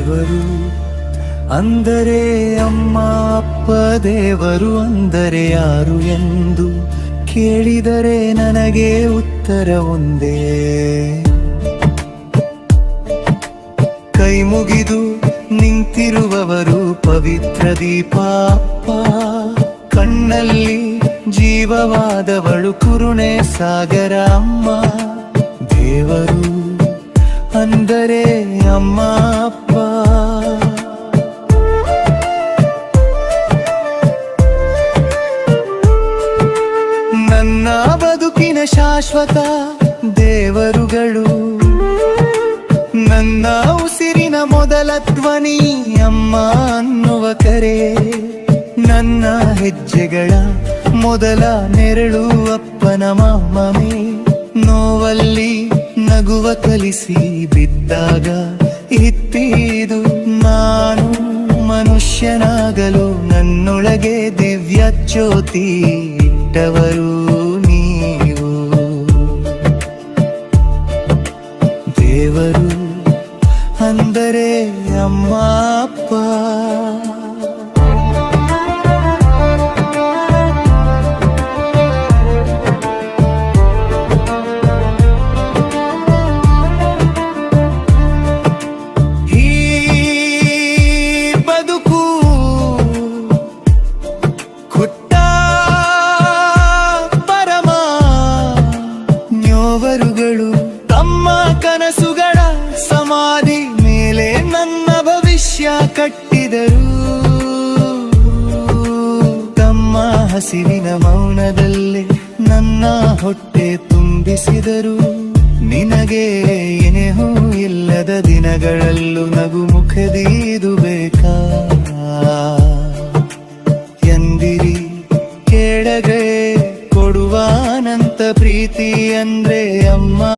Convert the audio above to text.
ದೇವರು ಅಂದರೆ ಅಮ್ಮ ಅಪ್ಪ, ದೇವರು ಅಂದರೆ ಯಾರು ಎಂದು ಕೇಳಿದರೆ ನನಗೆ ಉತ್ತರ ಒಂದೇ. ಕೈ ಮುಗಿದು ನಿಂತಿರುವವರು ಪವಿತ್ರ ದೀಪ ಅಪ್ಪ, ಕಣ್ಣಲ್ಲಿ ಜೀವವಾದವಳು ಕರುಣೆ ಸಾಗರ ಅಮ್ಮ. ದೇವರು ಅಂದರೆ ಅಮ್ಮ ಅಪ್ಪ. ನನ್ನ ಬದುಕಿನ ಶಾಶ್ವತ ದೇವರುಗಳು, ನನ್ನ ಉಸಿರಿನ ಮೊದಲ ಧ್ವನಿ ಅಮ್ಮ ಅನ್ನುವ ಕರೆ, ನನ್ನ ಹೆಜ್ಜೆಗಳ ಮೊದಲ ನೆರಳು ಅಪ್ಪನ ಮಮೆ. ನೋವಲ್ಲಿ ನಗುವ ಕಲಿಸಿ ಬಿದ್ದಾಗ ಇತ್ತಿದು ನಾನು ಮನುಷ್ಯನಾಗಲು ನನ್ನೊಳಗೆ ದಿವ್ಯ ಜ್ಯೋತಿ ಇಟ್ಟವರು ನೀವು. ದೇವರು ಅಂದರೆ ಅಮ್ಮ ಅಪ್ಪ. ತಮ್ಮ ಕನಸುಗಳ ಸಮಾಧಿ ಮೇಲೆ ನನ್ನ ಭವಿಷ್ಯ ಕಟ್ಟಿದರು. ತಮ್ಮ ಹಸಿರಿನ ಮೌನದಲ್ಲೇ ನನ್ನ ಹೊಟ್ಟೆ ತುಂಬಿಸಿದರು. ನಿನಗೆ ಏನೇಹೂ ಇಲ್ಲದ ದಿನಗಳಲ್ಲೂ ನಗು ಮುಖದೀದು ಬೇಕಾ ಎಂದಿರಿ ಕೆಳಗೆ ಕೊಡುವ ಅನಂತ ಪ್ರೀತಿ ಅಂದ್ರೆ ಅಮ್ಮ.